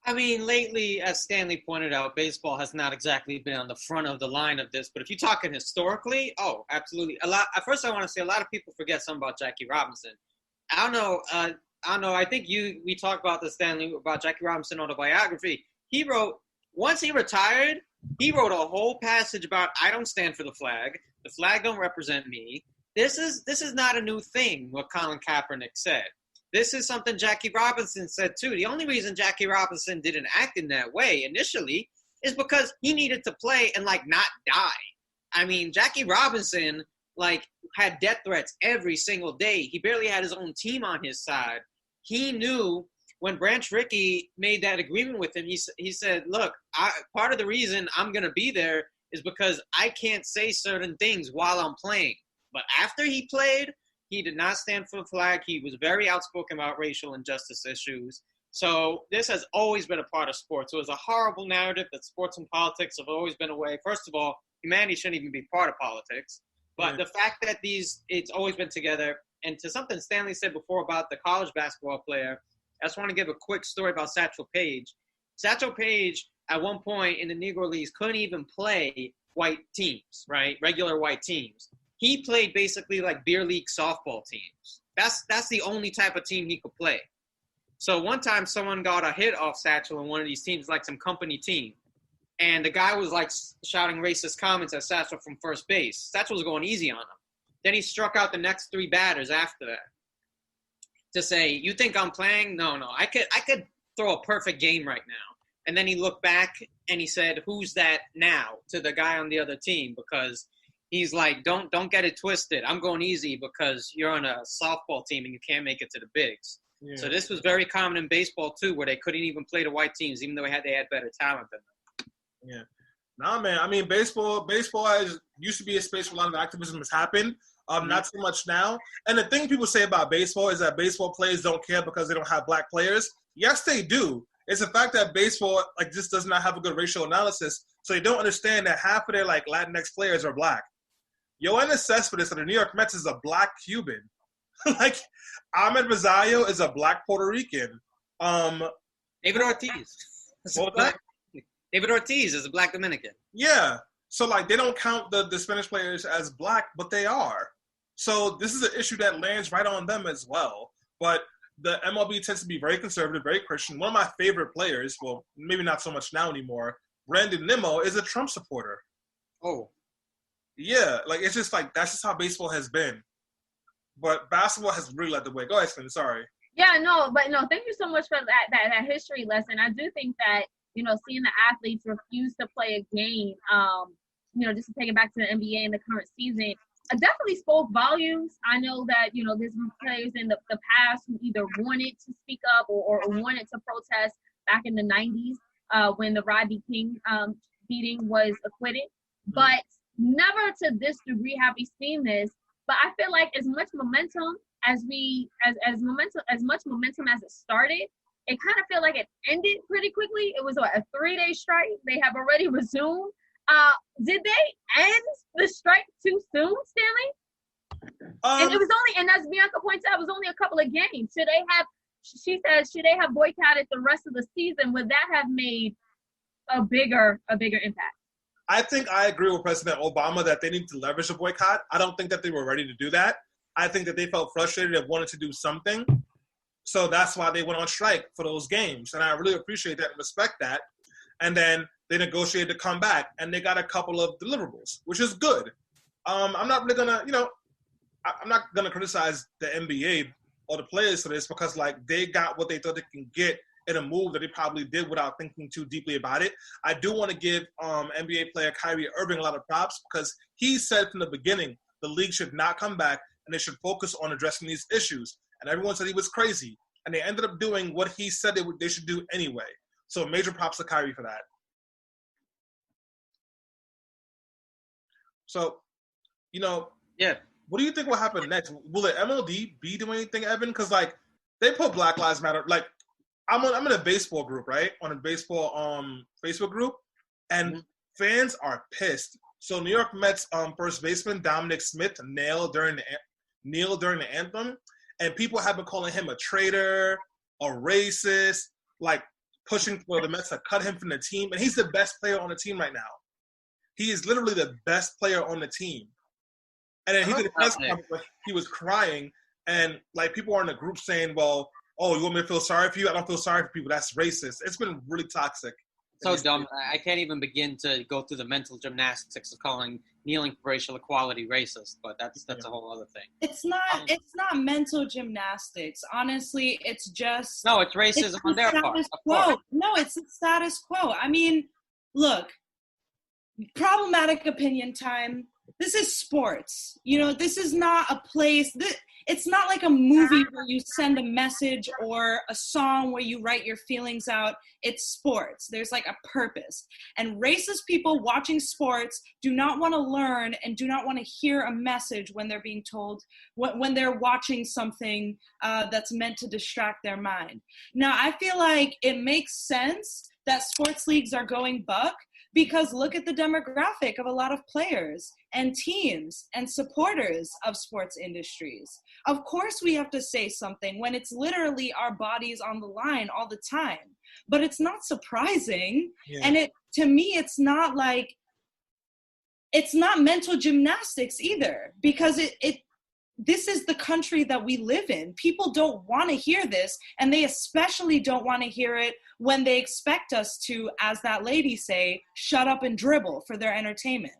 I mean, lately, as Stanley pointed out, baseball has not exactly been on the front of the line of this. But if you're talking historically, oh, absolutely. At first, I want to say a lot of people forget something about Jackie Robinson. I don't know. I think we talked about this, Stanley, about Jackie Robinson autobiography. Once he retired, he wrote a whole passage about, I don't stand for the flag. The flag don't represent me. This is not a new thing, what Colin Kaepernick said. This is something Jackie Robinson said, too. The only reason Jackie Robinson didn't act in that way initially is because he needed to play and, like, not die. I mean, Jackie Robinson, like, had death threats every single day. He barely had his own team on his side. He knew when Branch Rickey made that agreement with him, he said, look, part of the reason I'm going to be there is because I can't say certain things while I'm playing. But after he played, he did not stand for the flag. He was very outspoken about racial injustice issues. So this has always been a part of sports. So it's a horrible narrative that sports and politics have always been a way. First of all, humanity shouldn't even be part of politics. But the fact that it's always been together. And to something Stanley said before about the college basketball player, I just want to give a quick story about Satchel Paige. Satchel Paige, at one point in the Negro Leagues, couldn't even play white teams, right? Regular white teams. He played basically like beer league softball teams. That's the only type of team he could play. So one time someone got a hit off Satchel in one of these teams, like some company team. And the guy was like shouting racist comments at Satchel from first base. Satchel was going easy on him. Then he struck out the next three batters after that to say, you think I'm playing? No, I could throw a perfect game right now. And then he looked back and he said, who's that now, to the guy on the other team, because he's like, don't get it twisted. I'm going easy because you're on a softball team and you can't make it to the bigs. Yeah. So this was very common in baseball too, where they couldn't even play the white teams, even though they had better talent than them. Yeah. Nah, man. I mean, baseball used to be a space where a lot of activism has happened. Not so much now. And the thing people say about baseball is that baseball players don't care because they don't have black players. Yes, they do. It's the fact that baseball just does not have a good racial analysis, so they don't understand that half of their Latinx players are black. Yoenis Cespedes of the New York Mets is a black Cuban. Ahmed Rosario is a black Puerto Rican. David Ortiz. David Ortiz is a black Dominican. Yeah. So, they don't count the Spanish players as black, but they are. So this is an issue that lands right on them as well. But the MLB tends to be very conservative, very Christian. One of my favorite players, well, maybe not so much now anymore, Brandon Nimmo, is a Trump supporter. Oh. Yeah, it's just that's just how baseball has been. But basketball has really led the way. Go ahead, Sven, sorry. Yeah, thank you so much for that history lesson. I do think that, seeing the athletes refuse to play a game, just to take it back to the NBA in the current season, definitely spoke volumes. I know that, there's been players in the past who either wanted to speak up or wanted to protest back in the 90s when the Rodney King beating was acquitted. But never to this degree have we seen this. But I feel like as much momentum as much momentum as it started, it kind of feel like it ended pretty quickly. It was a 3-day strike. They have already resumed. Did they end the strike too soon, Stanley? And it was only, and as Bianca points out, it was only a couple of games. Should they have boycotted the rest of the season? Would that have made a bigger impact? I think I agree with President Obama that they need to leverage a boycott. I don't think that they were ready to do that. I think that they felt frustrated and wanted to do something. So that's why they went on strike for those games. And I really appreciate that and respect that. And then they negotiated to come back, and they got a couple of deliverables, which is good. I'm not really going to, I'm not going to criticize the NBA or the players for this because, they got what they thought they can get in a move that they probably did without thinking too deeply about it. I do want to give NBA player Kyrie Irving a lot of props because he said from the beginning the league should not come back and they should focus on addressing these issues. And everyone said he was crazy. And they ended up doing what he said they should do anyway. So major props to Kyrie for that. So, yeah. What do you think will happen next? Will the MLB be doing anything, Evan? Because they put Black Lives Matter. I'm in a baseball group, right? On a baseball Facebook group, and fans are pissed. So New York Mets first baseman Dominic Smith kneel during the anthem, and people have been calling him a traitor, a racist, pushing for the Mets to cut him from the team. And he's the best player on the team right now. He is literally the best player on the team. And then he did a press conference where he was crying, and people are in the group saying, well, oh, you want me to feel sorry for you? I don't feel sorry for people. That's racist. It's been really toxic. So dumb. I can't even begin to go through the mental gymnastics of calling kneeling for racial equality racist, but that's a whole other thing. It's not mental gymnastics. Honestly, it's just... No, it's racism on their part. No, it's the status quo. I mean, look, problematic opinion time. This is sports. This is not a place... It's not like a movie where you send a message or a song where you write your feelings out. It's sports. There's a purpose. And racist people watching sports do not want to learn and do not want to hear a message when they're being told, when they're watching something that's meant to distract their mind. Now, I feel like it makes sense that sports leagues are going buck, because look at the demographic of a lot of players and teams and supporters of sports industries. Of course we have to say something when it's literally our bodies on the line all the time. But it's not surprising. Yeah. And to me, it's not mental gymnastics either, because this is the country that we live in. People don't want to hear this, and they especially don't want to hear it when they expect us to, as that lady say, shut up and dribble for their entertainment.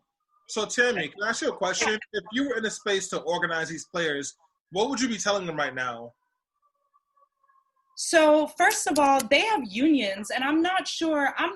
So Tammy, can I ask you a question? If you were in a space to organize these players, what would you be telling them right now? So first of all, they have unions, and I'm not sure, I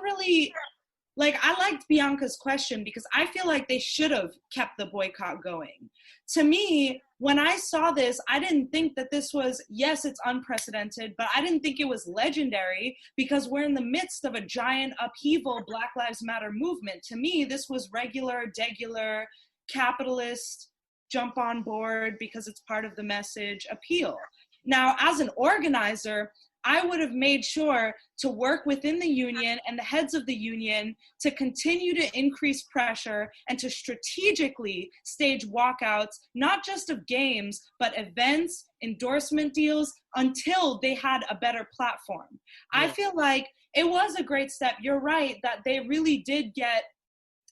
liked Bianca's question because I feel like they should have kept the boycott going. To me, when I saw this, I didn't think that this was, yes, it's unprecedented, but I didn't think it was legendary because we're in the midst of a giant upheaval Black Lives Matter movement. To me, this was regular, degular, capitalist, jump on board because it's part of the message appeal. Now, as an organizer, I would have made sure to work within the union and the heads of the union to continue to increase pressure and to strategically stage walkouts, not just of games, but events, endorsement deals, until they had a better platform. Yeah. I feel like it was a great step. You're right that they really did get,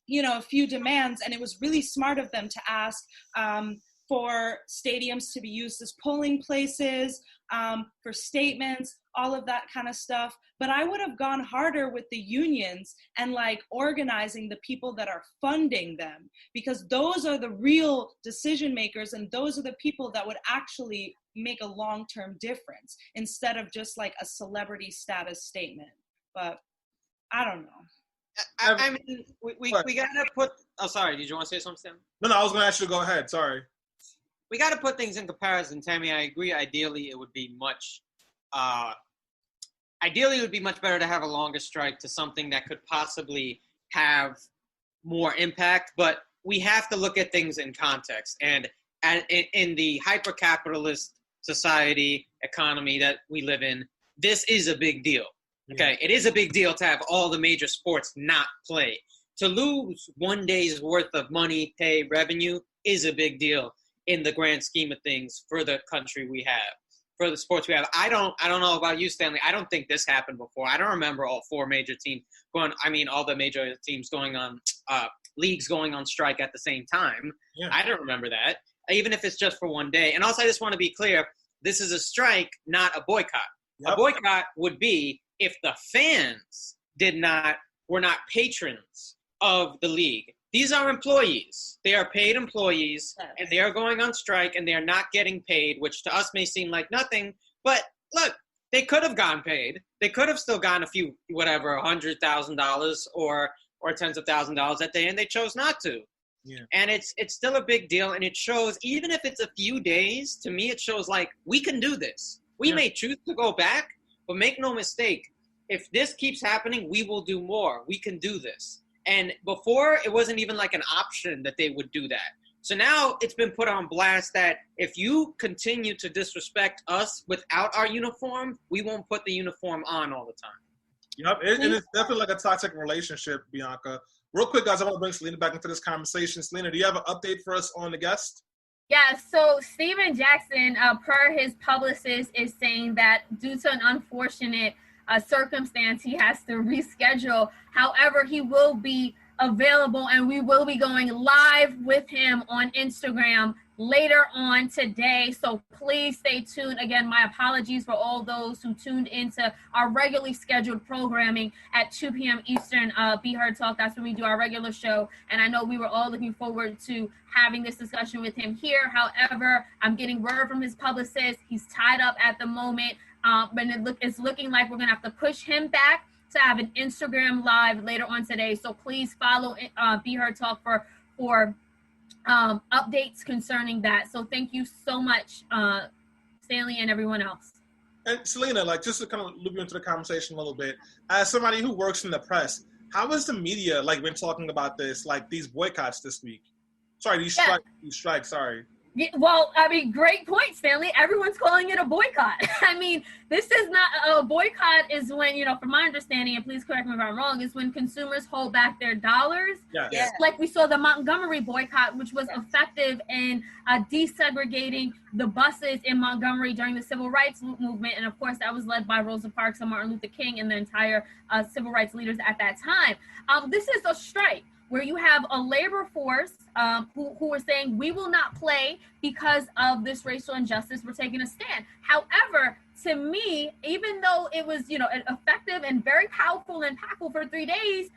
a few demands, and it was really smart of them to ask for stadiums to be used as polling places, for statements, all of that kind of stuff. But I would have gone harder with the unions and organizing the people that are funding them, because those are the real decision makers, and those are the people that would actually make a long-term difference instead of just a celebrity status statement. But I don't know. I mean, we gotta put... Oh, sorry. Did you want to say something? No, I was going to ask you to go ahead. Sorry. We got to put things in comparison, Tammy. I agree. Ideally, it would be much better to have a longer strike to something that could possibly have more impact. But we have to look at things in context. And in the hyper-capitalist society, economy that we live in, this is a big deal. Okay, it is a big deal to have all the major sports not play. To lose one day's worth of money, pay, revenue is a big deal in the grand scheme of things for the country we have, for the sports we have. I don't know about you, Stanley. I don't think this happened before. I don't remember all the major teams going on, leagues going on strike at the same time. Yeah. I don't remember that, even if it's just for one day. And also, I just want to be clear, this is a strike, not a boycott. Yep. A boycott would be if the fans were not patrons of the league. These are employees. They are paid employees, and they are going on strike, and they are not getting paid, which to us may seem like nothing. But look, they could have gotten paid. They could have still gotten a few, whatever, $100,000 or tens of thousands of dollars that day, and they chose not to. Yeah. And it's still a big deal, and it shows, even if it's a few days, to me it shows like we can do this. We may choose to go back, but make no mistake, if this keeps happening, we will do more. We can do this. And before, it wasn't even like an option that they would do that. So now it's been put on blast that if you continue to disrespect us without our uniform, we won't put the uniform on all the time. Yep, and it's definitely like a toxic relationship, Bianca. Real quick, guys, I want to bring Selena back into this conversation. Selena, do you have an update for us on the guest? Yeah, so Steven Jackson, per his publicist, is saying that due to an unfortunate circumstance, he has to reschedule. However, he will be available, and we will be going live with him on Instagram later on today. So please stay tuned. Again, my apologies for all those who tuned into our regularly scheduled programming at 2 p.m. Eastern, Be Heard Talk. That's when we do our regular show. And I know we were all looking forward to having this discussion with him here. However, I'm getting word from his publicist. He's tied up at the moment. But it's looking like we're going to have to push him back to have an Instagram live later on today. So please follow Be Heard Talk for updates concerning that. So thank you so much, Stanley and everyone else. And Selena, like, just to kind of loop you into the conversation a little bit, as somebody who works in the press, how has the media like been talking about this, like these boycotts this week? Sorry, these strikes, sorry. Yeah, well, I mean, great point, Stanley. Everyone's calling it a boycott. I mean, this is not a boycott is when, from my understanding, and please correct me if I'm wrong, is when consumers hold back their dollars. Yes. Like we saw the Montgomery boycott, which was effective in desegregating the buses in Montgomery during the civil rights movement. And of course, that was led by Rosa Parks and Martin Luther King and the entire civil rights leaders at that time. This is a strike where you have a labor force who are saying, we will not play because of this racial injustice. We're taking a stand. However, to me, even though it was, effective and very powerful and impactful for 3 days,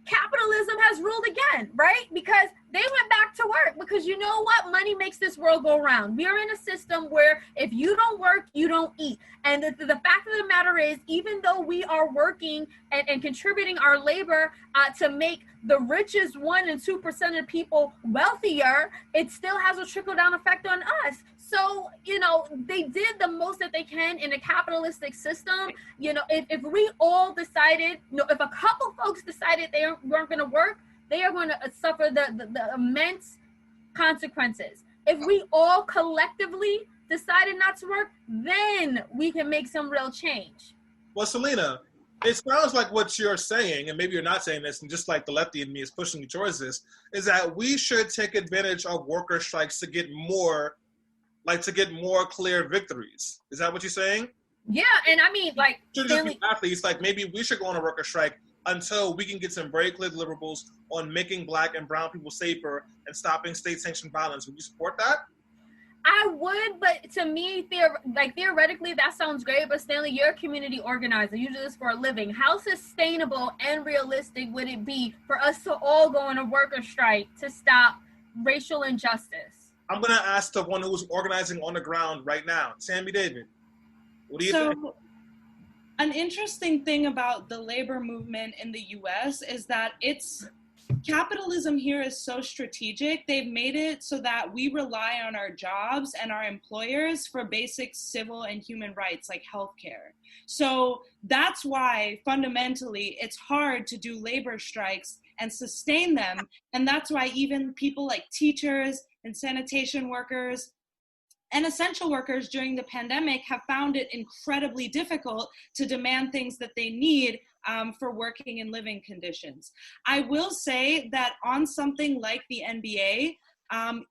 capitalism has ruled again, right? Because they went back to work, because you know what? Money makes this world go round. We are in a system where if you don't work, you don't eat. And the fact of the matter is, even though we are working and contributing our labor to make the richest 1% and 2% of people wealthier, it still has a trickle-down effect on us. So, they did the most that they can in a capitalistic system. If we all decided, if a couple folks decided they weren't going to work, they are going to suffer the immense consequences. If we all collectively decided not to work, then we can make some real change. Well, Selena, it sounds like what you're saying, and maybe you're not saying this, and just like the lefty in me is pushing you towards this, is that we should take advantage of worker strikes to get more clear victories. Is that what you're saying? Yeah, and I mean, like, athletes, like maybe we should go on a worker strike until we can get some very clear deliverables on making Black and brown people safer and stopping state-sanctioned violence. Would you support that? I would, but to me, theoretically, that sounds great. But Stanley, you're a community organizer. You do this for a living. How sustainable and realistic would it be for us to all go on a worker strike to stop racial injustice? I'm going to ask the one who's organizing on the ground right now, Sammy David. What do you think? An interesting thing about the labor movement in the U.S. is that capitalism here is so strategic. They've made it so that we rely on our jobs and our employers for basic civil and human rights like healthcare. So that's why fundamentally it's hard to do labor strikes and sustain them. And that's why even people like teachers and sanitation workers and essential workers during the pandemic have found it incredibly difficult to demand things that they need for working and living conditions. I will say that on something like the NBA,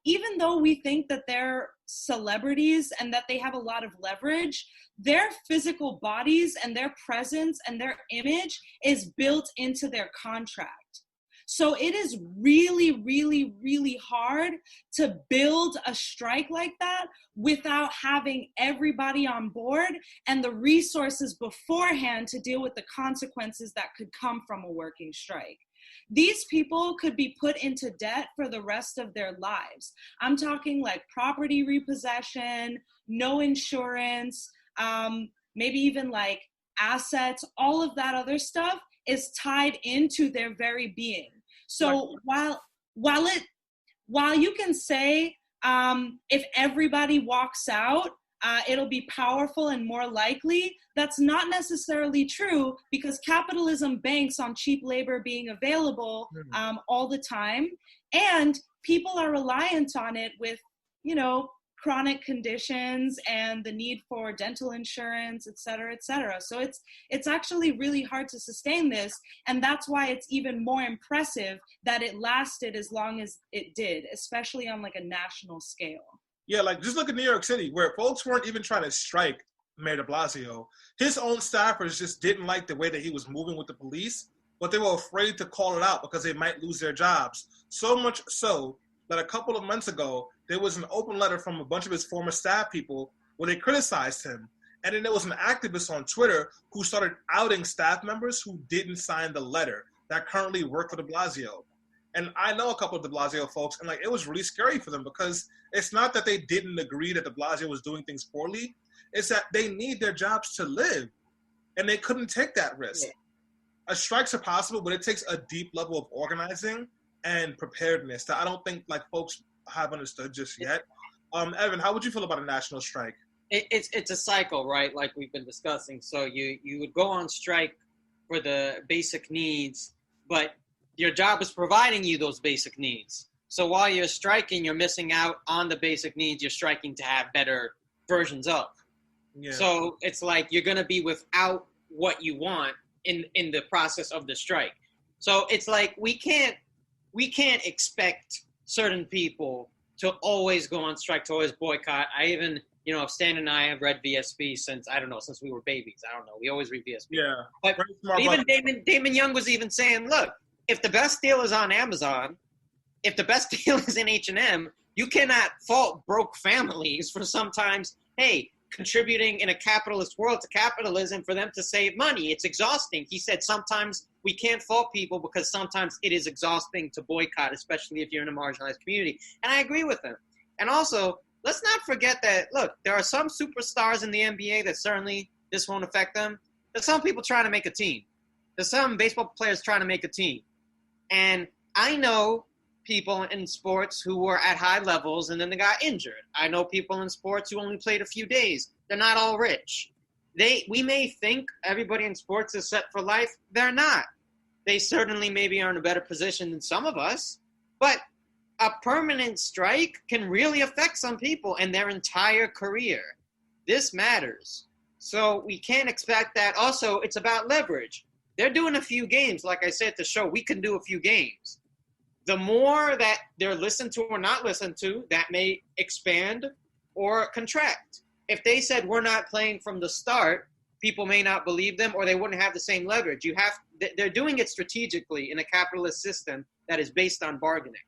even though we think that they're celebrities and that they have a lot of leverage, their physical bodies and their presence and their image is built into their contract. So it is really, really, really hard to build a strike like that without having everybody on board and the resources beforehand to deal with the consequences that could come from a working strike. These people could be put into debt for the rest of their lives. I'm talking like property repossession, no insurance, maybe even like assets, all of that other stuff is tied into their very being. So while you can say if everybody walks out, it'll be powerful and more likely, that's not necessarily true, because capitalism banks on cheap labor being available all the time, and people are reliant on it with, you know, chronic conditions and the need for dental insurance, et cetera, et cetera. So it's actually really hard to sustain this, and that's why it's even more impressive that it lasted as long as it did, especially on like a national scale. Yeah, like just look at New York City, where folks weren't even trying to strike Mayor de Blasio. His own staffers just didn't like the way that he was moving with the police, but they were afraid to call it out because they might lose their jobs. So much so that a couple of months ago, there was an open letter from a bunch of his former staff people where they criticized him. And then there was an activist on Twitter who started outing staff members who didn't sign the letter that currently work for de Blasio. And I know a couple of de Blasio folks, and like it was really scary for them, because it's not that they didn't agree that de Blasio was doing things poorly. It's that they need their jobs to live, and they couldn't take that risk. Yeah. Strikes are possible, but it takes a deep level of organizing and preparedness that I don't think like folks have understood just yet. Evan, how would you feel about a national strike? It's a cycle, right? Like we've been discussing. So you would go on strike for the basic needs, but your job is providing you those basic needs. So while you're striking, you're missing out on the basic needs you're striking to have better versions of. Yeah. So it's like you're going to be without what you want in the process of the strike. So it's like we can't expect certain people to always go on strike, to always boycott. I even, you know, Stan and I have read VSB since we were babies. I don't know. We always read VSB. Yeah. But even Damon Young was even saying, look, if the best deal is on Amazon, if the best deal is in H&M, you cannot fault broke families for sometimes, hey, contributing in a capitalist world to capitalism for them to save money. It's exhausting. He said sometimes we can't fault people because sometimes it is exhausting to boycott, especially if you're in a marginalized community. And I agree with him. And also, let's not forget that, look, there are some superstars in the NBA that certainly this won't affect them. There's some people trying to make a team. There's some baseball players trying to make a team. And I know people in sports who were at high levels and then they got injured. I know people in sports who only played a few days. They're not all rich. We may think everybody in sports is set for life. They're not. They certainly maybe are in a better position than some of us. But a permanent strike can really affect some people and their entire career. This matters. So we can't expect that. Also, it's about leverage. They're doing a few games. Like I said, to show we can do a few games. The more that they're listened to or not listened to, that may expand or contract. If they said we're not playing from the start, people may not believe them or they wouldn't have the same leverage. They're doing it strategically in a capitalist system that is based on bargaining.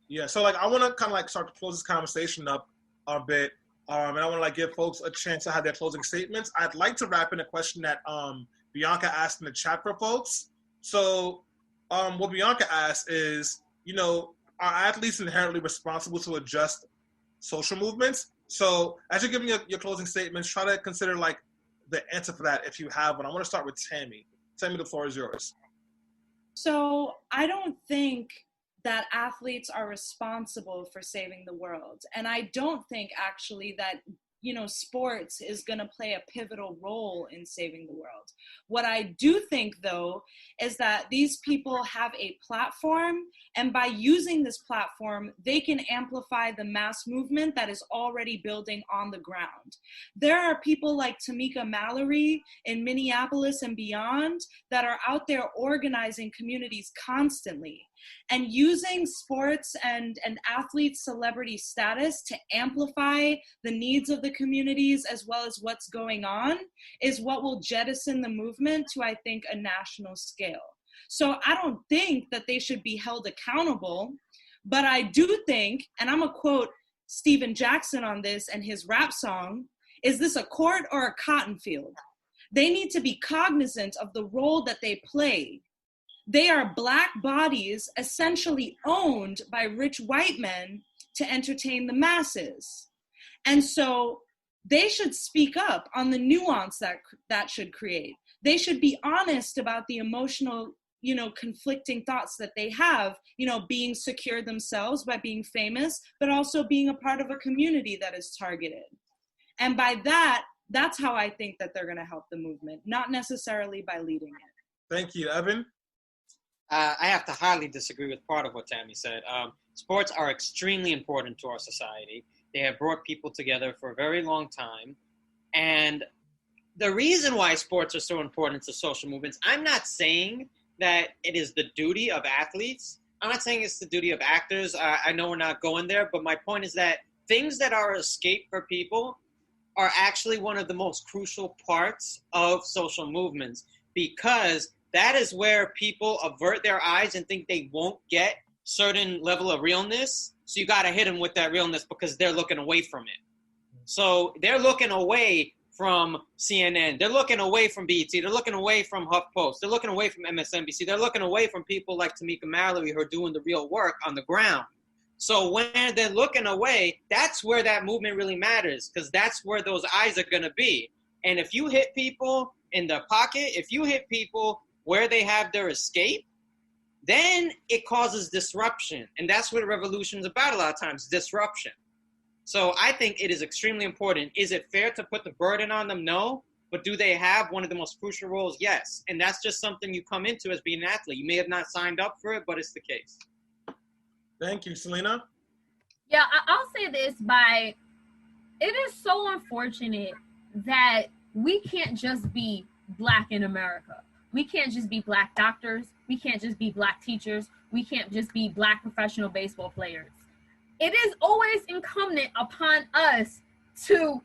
Yeah, so like I want to kind of like start to close this conversation up a bit, and I want to like give folks a chance to have their closing statements. I'd like to wrap in a question that Bianca asked in the chat for folks. So what Bianca asked is, you know, are athletes inherently responsible to adjust social movements? So as you're giving your closing statements, try to consider like the answer for that if you have one. I want to start with Tammy. Tammy, the floor is yours. So I don't think that athletes are responsible for saving the world. And I don't think actually that, you know, sports is going to play a pivotal role in saving the world. What I do think, though, is that these people have a platform, and by using this platform, they can amplify the mass movement that is already building on the ground. There are people like Tamika Mallory in Minneapolis and beyond that are out there organizing communities constantly. And using sports and athletes' celebrity status to amplify the needs of the communities as well as what's going on is what will jettison the movement to, I think, a national scale. So I don't think that they should be held accountable, but I do think, and I'm gonna quote Steven Jackson on this and his rap song, is this a court or a cotton field? They need to be cognizant of the role that they play. They are Black bodies essentially owned by rich white men to entertain the masses. And so they should speak up on the nuance that should create. They should be honest about the emotional, conflicting thoughts that they have, being secure themselves by being famous, but also being a part of a community that is targeted. And by that's how I think that they're going to help the movement, not necessarily by leading it. Thank you. Evan? I have to highly disagree with part of what Tammy said. Sports are extremely important to our society. They have brought people together for a very long time. And the reason why sports are so important to social movements, I'm not saying that it is the duty of athletes. I'm not saying it's the duty of actors. I know we're not going there, but my point is that things that are escape for people are actually one of the most crucial parts of social movements, because that is where people avert their eyes and think they won't get certain level of realness. So you got to hit them with that realness because they're looking away from it. So they're looking away from CNN. They're looking away from BET. They're looking away from HuffPost. They're looking away from MSNBC. They're looking away from people like Tamika Mallory who are doing the real work on the ground. So when they're looking away, that's where that movement really matters, because that's where those eyes are going to be. And if you hit people in the pocket, if you hit people where they have their escape, then it causes disruption. And that's what a revolution is about a lot of times, disruption. So I think it is extremely important. Is it fair to put the burden on them? No. But do they have one of the most crucial roles? Yes. And that's just something you come into as being an athlete. You may have not signed up for it, but it's the case. Thank you. Selena? Yeah, I'll say this it is so unfortunate that we can't just be Black in America. We can't just be Black doctors. We can't just be Black teachers. We can't just be Black professional baseball players. It is always incumbent upon us to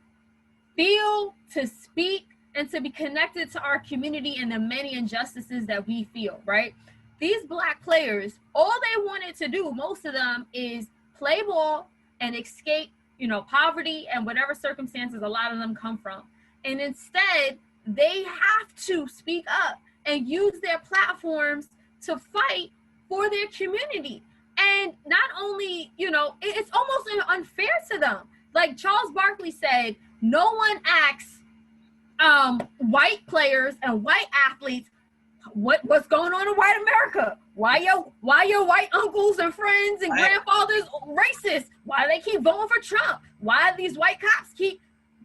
feel, to speak, and to be connected to our community and the many injustices that we feel, right? These Black players, all they wanted to do, most of them, is play ball and escape, poverty and whatever circumstances a lot of them come from. And instead, they have to speak up and use their platforms to fight for their community. And not only, it's almost unfair to them. Like Charles Barkley said, no one asks white players and white athletes what's going on in white America. Why your white uncles and friends and grandfathers racist? Why they keep voting for Trump? Why these white cops keep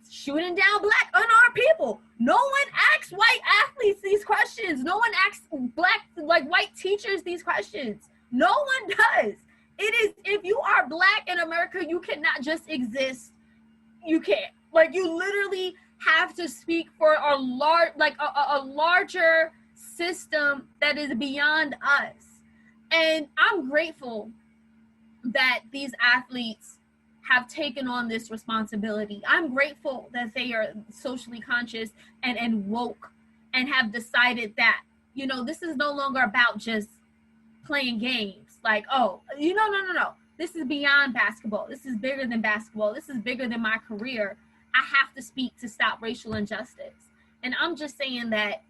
shooting down Black unarmed people? No one asks white athletes these questions. No one asks white teachers these questions. No one does. It is, if you are Black in America, you cannot just exist. You can't. You literally have to speak for a larger system that is beyond us. And I'm grateful that these athletes have taken on this responsibility. I'm grateful that they are socially conscious and woke and have decided that, this is no longer about just playing games. No. This is beyond basketball. This is bigger than basketball. This is bigger than my career. I have to speak to stop racial injustice. And I'm just saying that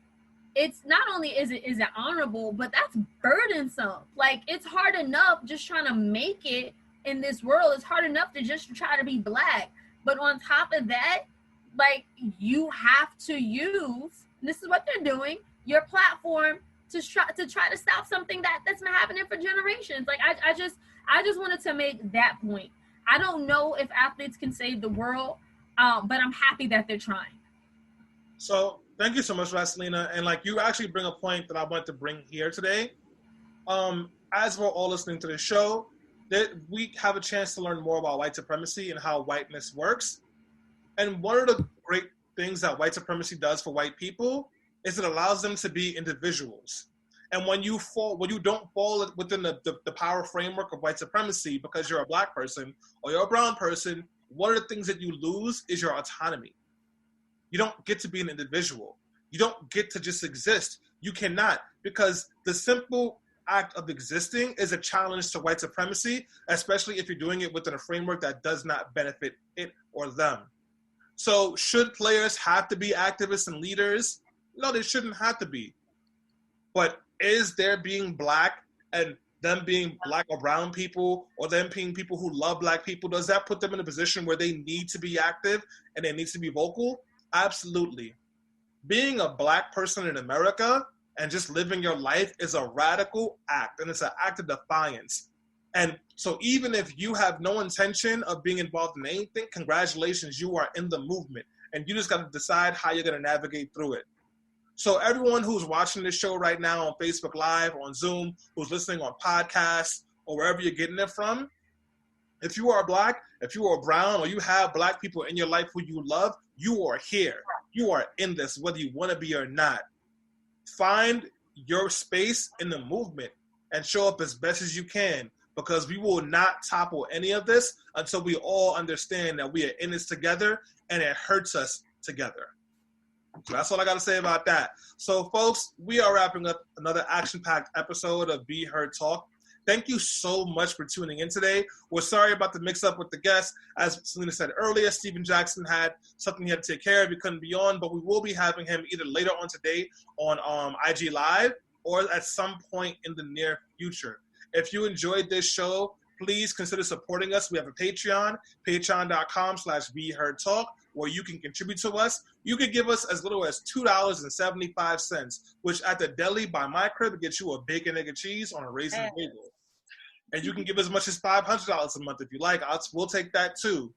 it's not only is it honorable, but that's burdensome. It's hard enough just trying to make it in this world. It's hard enough to just try to be Black. But on top of that, you have to use, this is what they're doing, your platform to try to stop something that's been happening for generations. I just wanted to make that point. I don't know if athletes can save the world, but I'm happy that they're trying. So thank you so much for that, Selena. And you actually bring a point that I want to bring here today. As we're all listening to the show, that we have a chance to learn more about white supremacy and how whiteness works. And one of the great things that white supremacy does for white people is it allows them to be individuals. And when you don't fall within the power framework of white supremacy because you're a Black person or you're a brown person, one of the things that you lose is your autonomy. You don't get to be an individual. You don't get to just exist. You cannot, because the simple act of existing is a challenge to white supremacy, especially if you're doing it within a framework that does not benefit it or them. So should players have to be activists and leaders? No, they shouldn't have to be. But is their being Black and them being black or brown people, or them being people who love black people, does that put them in a position where they need to be active and they need to be vocal? Absolutely. Being a black person in America and just living your life is a radical act, and it's an act of defiance. And so even if you have no intention of being involved in anything, congratulations, you are in the movement, and you just got to decide how you're going to navigate through it. So everyone who's watching this show right now on Facebook Live, on Zoom, who's listening on podcasts, or wherever you're getting it from, if you are black, if you are brown, or you have black people in your life who you love, you are here. You are in this, whether you want to be or not. Find your space in the movement and show up as best as you can, because we will not topple any of this until we all understand that we are in this together and it hurts us together. So that's all I got to say about that. So, folks, we are wrapping up another action-packed episode of Be Heard Talk. Thank you so much for tuning in today. We're sorry about the mix-up with the guests. As Selena said earlier, Stephen Jackson had something he had to take care of. He couldn't be on, but we will be having him either later on today on IG Live or at some point in the near future. If you enjoyed this show, please consider supporting us. We have a Patreon, patreon.com/BeHeardTalk, where you can contribute to us. You could give us as little as $2.75, which at the deli by my crib gets you a bacon, egg, and cheese on a raisin bagel. And you can give as much as $500 a month if you like. We'll take that too.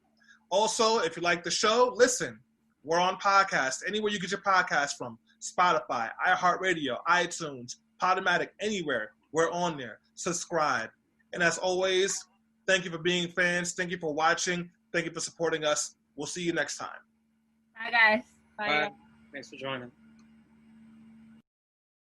Also, if you like the show, listen. We're on podcast. Anywhere you get your podcast from. Spotify, iHeartRadio, iTunes, Podomatic, anywhere. We're on there. Subscribe. And as always, thank you for being fans. Thank you for watching. Thank you for supporting us. We'll see you next time. Bye, guys. Bye. Thanks for joining.